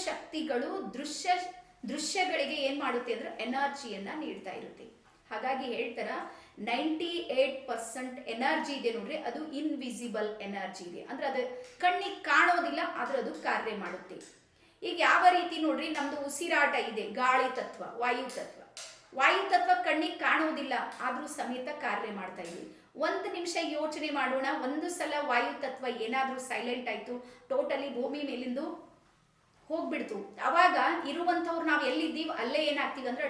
ಶಕ್ತಿಗಳು ದೃಶ್ಯಗಳಿಗೆ ಏನ್ ಮಾಡುತ್ತೆ ಅಂದ್ರೆ ಎನರ್ಜಿಯನ್ನ ನೀಡ್ತಾ ಇರುತ್ತೆ. ಹಾಗಾಗಿ ಹೇಳ್ತಾರ 98% ಎನರ್ಜಿ ಇದೆ ನೋಡ್ರಿ, ಅದು ಇನ್ವಿಸಿಬಲ್ ಎನರ್ಜಿ ಇದೆ. ಅಂದ್ರೆ ಅದು ಕಣ್ಣಿಗೆ ಕಾಣೋದಿಲ್ಲ, ಆದ್ರೆ ಅದು ಕಾರ್ಯ ಮಾಡುತ್ತೆ. ಈಗ ಯಾವ ರೀತಿ ನೋಡ್ರಿ, ನಮ್ದು ಉಸಿರಾಟ ಇದೆ, ಗಾಳಿ ತತ್ವ, ವಾಯು ತತ್ವ ಕಣ್ಣಿಗೆ ಕಾಣೋದಿಲ್ಲ, ಆದ್ರೂ ಸಮೇತ ಕಾರ್ಯ ಮಾಡ್ತಾ ಇದೆ. ಒಂದು ನಿಮಿಷ ಯೋಚನೆ ಮಾಡೋಣ, ಒಂದು ಸಲ ವಾಯು ತತ್ವ ಏನಾದ್ರೂ ಸೈಲೆಂಟ್ ಆಯ್ತು, ಟೋಟಲಿ ಭೂಮಿ ಮೇಲಿಂದು ಹೋಗ್ಬಿಡ್ತು, ಅವಾಗ ಇರುವಂತವ್ರು ನಾವು ಎಲ್ಲಿದ್ದೀವಿ ಅಲ್ಲೇ ಏನಾಗ್ತೀವಿ ಅಂದ್ರೆ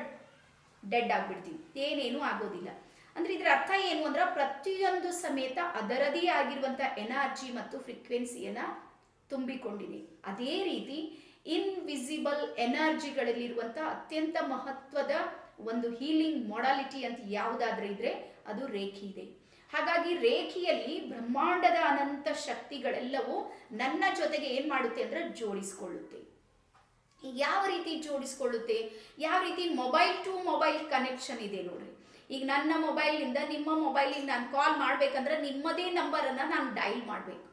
ಡೆಡ್ ಆಗ್ಬಿಡ್ತೀವಿ, ಏನೇನು ಆಗೋದಿಲ್ಲ. ಅಂದ್ರೆ ಇದ್ರ ಅರ್ಥ ಏನು ಅಂದ್ರೆ ಪ್ರತಿಯೊಂದು ಸಮೇತ ಅದರದೇ ಆಗಿರುವಂತ ಎನರ್ಜಿ ಮತ್ತು ಫ್ರೀಕ್ವೆನ್ಸಿಯನ್ನ ತುಂಬಿಕೊಂಡಿದೆ. ಅದೇ ರೀತಿ ಇನ್ವಿಸಿಬಲ್ ಎನರ್ಜಿಗಳಲ್ಲಿರುವಂತ ಅತ್ಯಂತ ಮಹತ್ವದ ಒಂದು ಹೀಲಿಂಗ್ ಮೊಡಾಲಿಟಿ ಅಂತ ಯಾವುದಾದ್ರೆ ಇದ್ರೆ ಅದು ರೇಖಿ ಇದೆ. ಹಾಗಾಗಿ ರೇಖಿಯಲ್ಲಿ ಬ್ರಹ್ಮಾಂಡದ ಅನಂತ ಶಕ್ತಿಗಳೆಲ್ಲವೂ ನನ್ನ ಜೊತೆಗೆ ಏನ್ ಮಾಡುತ್ತೆ ಅಂದ್ರೆ ಜೋಡಿಸ್ಕೊಳ್ಳುತ್ತೆ. ಯಾವ ರೀತಿ ಜೋಡಿಸ್ಕೊಳ್ಳುತ್ತೆ, ಯಾವ ರೀತಿ ಮೊಬೈಲ್ ಟು ಮೊಬೈಲ್ ಕನೆಕ್ಷನ್ ಇದೆ ನೋಡ್ರಿ. ಈಗ ನನ್ನ ಮೊಬೈಲ್ನಿಂದ ನಿಮ್ಮ ಮೊಬೈಲಿಗೆ ನಾನು ಕಾಲ್ ಮಾಡ್ಬೇಕಂದ್ರೆ ನಿಮ್ಮದೇ ನಂಬರನ್ನು ನಾನು ಡೈಲ್ ಮಾಡಬೇಕು.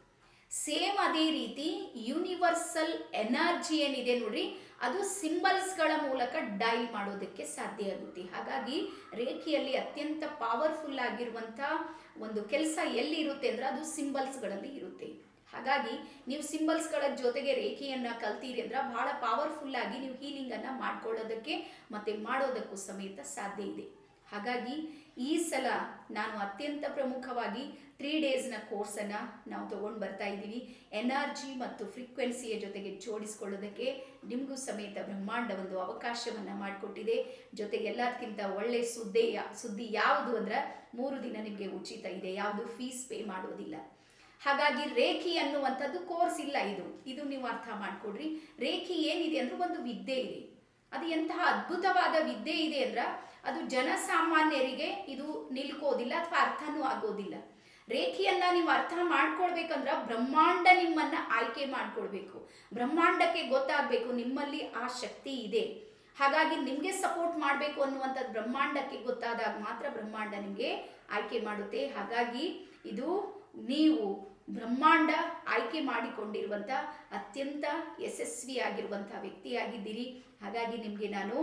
ಸೇಮ್ ಅದೇ ರೀತಿ ಯೂನಿವರ್ಸಲ್ ಎನರ್ಜಿ ಏನಿದೆ ನೋಡ್ರಿ, ಅದು ಸಿಂಬಲ್ಸ್ಗಳ ಮೂಲಕ ಡೈಲ್ ಮಾಡೋದಕ್ಕೆ ಸಾಧ್ಯ ಆಗುತ್ತೆ. ಹಾಗಾಗಿ ರೇಖೆಯಲ್ಲಿ ಅತ್ಯಂತ ಪವರ್ಫುಲ್ ಆಗಿರುವಂಥ ಒಂದು ಕೆಲಸ ಎಲ್ಲಿ ಇರುತ್ತೆ ಅಂದ್ರೆ ಅದು ಸಿಂಬಲ್ಸ್ಗಳಲ್ಲಿ ಇರುತ್ತೆ. ಹಾಗಾಗಿ ನೀವು ಸಿಂಬಲ್ಸ್ಗಳ ಜೊತೆಗೆ ರೇಖೆಯನ್ನ ಕಲ್ತೀರಿ ಅಂದ್ರೆ ಬಹಳ ಪವರ್ಫುಲ್ ಆಗಿ ನೀವು ಹೀಲಿಂಗ್ ಅನ್ನ ಮಾಡ್ಕೊಳ್ಳೋದಕ್ಕೆ ಮತ್ತೆ ಮಾಡೋದಕ್ಕೂ ಸಮೇತ ಸಾಧ್ಯ ಇದೆ. ಹಾಗಾಗಿ ಈ ಸಲ ನಾನು ಅತ್ಯಂತ ಪ್ರಮುಖವಾಗಿ 3 ಡೇಸ್ನ ಕೋರ್ಸನ್ನು ನಾವು ತಗೊಂಡು ಬರ್ತಾ ಇದ್ದೀವಿ. ಎನರ್ಜಿ ಮತ್ತು ಫ್ರೀಕ್ವೆನ್ಸಿಯ ಜೊತೆಗೆ ಜೋಡಿಸ್ಕೊಳ್ಳೋದಕ್ಕೆ ನಿಮಗೂ ಸಮೇತ ಬ್ರಹ್ಮಾಂಡ ಒಂದು ಅವಕಾಶವನ್ನು ಮಾಡಿಕೊಟ್ಟಿದೆ. ಜೊತೆಗೆ ಎಲ್ಲದಕ್ಕಿಂತ ಒಳ್ಳೆ ಸುದ್ದಿ ಯಾವುದು ಅಂದ್ರೆ 3 ದಿನ ನಿಮಗೆ ಉಚಿತ ಇದೆ, ಯಾವುದು ಫೀಸ್ ಪೇ ಮಾಡೋದಿಲ್ಲ. ಹಾಗಾಗಿ ರೇಖಿ ಅನ್ನುವಂಥದ್ದು ಕೋರ್ಸ್ ಇಲ್ಲ, ಇದು ನೀವು ಅರ್ಥ ಮಾಡ್ಕೊಡ್ರಿ. ರೇಖಿ ಏನಿದೆ ಅಂದ್ರೆ ಒಂದು ವಿದ್ಯೆ ಇದೆ, ಅದು ಎಂತಹ ಅದ್ಭುತವಾದ ವಿದ್ಯೆ ಇದೆ ಅಂದ್ರೆ ಅದು ಜನಸಾಮಾನ್ಯರಿಗೆ ಇದು ನಿಲ್ಕೋದಿಲ್ಲ ಅಥವಾ ಅರ್ಥನೂ ಆಗೋದಿಲ್ಲ. ರೇಖೆಯನ್ನ ನೀವು ಅರ್ಥ ಮಾಡ್ಕೊಳ್ಬೇಕಂದ್ರ ಬ್ರಹ್ಮಾಂಡ ನಿಮ್ಮನ್ನ ಆಯ್ಕೆ ಮಾಡ್ಕೊಳ್ಬೇಕು, ಬ್ರಹ್ಮಾಂಡಕ್ಕೆ ಗೊತ್ತಾಗಬೇಕು ನಿಮ್ಮಲ್ಲಿ ಆ ಶಕ್ತಿ ಇದೆ. ಹಾಗಾಗಿ ನಿಮಗೆ ಸಪೋರ್ಟ್ ಮಾಡಬೇಕು ಅನ್ನುವಂಥದ್ದು ಬ್ರಹ್ಮಾಂಡಕ್ಕೆ ಗೊತ್ತಾದಾಗ ಮಾತ್ರ ಬ್ರಹ್ಮಾಂಡ ನಿಮಗೆ ಆಯ್ಕೆ ಮಾಡುತ್ತೆ. ಹಾಗಾಗಿ ಇದು ನೀವು ಬ್ರಹ್ಮಾಂಡ ಆಯ್ಕೆ ಮಾಡಿಕೊಂಡಿರುವಂಥ ಅತ್ಯಂತ ಯಶಸ್ವಿಯಾಗಿರುವಂಥ ವ್ಯಕ್ತಿಯಾಗಿದ್ದೀರಿ. ಹಾಗಾಗಿ ನಿಮಗೆ ನಾನು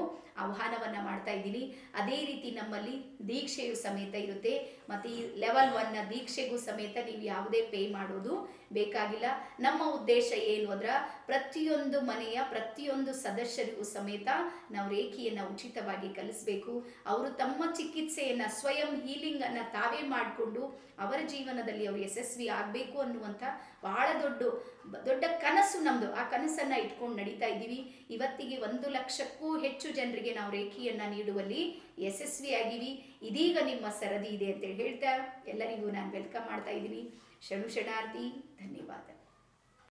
ಆಹ್ವಾನವನ್ನು ಮಾಡ್ತಾ ಇದ್ದೀನಿ. ಅದೇ ರೀತಿ ನಮ್ಮಲ್ಲಿ ದೀಕ್ಷೆಯು ಸಮೇತ ಇರುತ್ತೆ, ಮತ್ತು ಈ ಲೆವೆಲ್ 1ನ ದೀಕ್ಷೆಗೂ ಸಮೇತ ನೀವು ಯಾವುದೇ ಪೇ ಮಾಡೋದು ಬೇಕಾಗಿಲ್ಲ. ನಮ್ಮ ಉದ್ದೇಶ ಏನು ಅಂದ್ರೆ ಪ್ರತಿಯೊಂದು ಮನೆಯ ಪ್ರತಿಯೊಂದು ಸದಸ್ಯರಿಗೂ ಸಮೇತ ನಾವು ರೇಖೆಯನ್ನು ಉಚಿತವಾಗಿ ಕಲಿಸಬೇಕು. ಅವರು ತಮ್ಮ ಚಿಕಿತ್ಸೆಯನ್ನು ಸ್ವಯಂ ಹೀಲಿಂಗನ್ನು ತಾವೇ ಮಾಡಿಕೊಂಡು ಅವರ ಜೀವನದಲ್ಲಿ ಅವರು ಯಶಸ್ವಿ ಆಗಬೇಕು ಅನ್ನುವಂಥ ಬಹಳ ದೊಡ್ಡ ಕನಸು ನಮ್ಮದು. ಆ ಕನಸನ್ನು ಇಟ್ಕೊಂಡು ನಡೀತಾ ಇದ್ದೀವಿ. ಇವತ್ತಿಗೆ 1 ಲಕ್ಷಕ್ಕೂ ಹೆಚ್ಚು ಜನರಿಗೆ ನಾವು ರೇಖೆಯನ್ನು ನೀಡುವಲ್ಲಿ ಯಶಸ್ವಿಯಾಗಿವಿ. ಇದೀಗ ನಿಮ್ಮ ಸರದಿ ಇದೆ ಅಂತೇಳಿ ಹೇಳ್ತಾ ಎಲ್ಲರಿಗೂ ನಾನು ವೆಲ್ಕಮ್ ಮಾಡ್ತಾ ಇದ್ದೀನಿ. ಶರಣಾರ್ಥಿ, ಧನ್ಯವಾದ.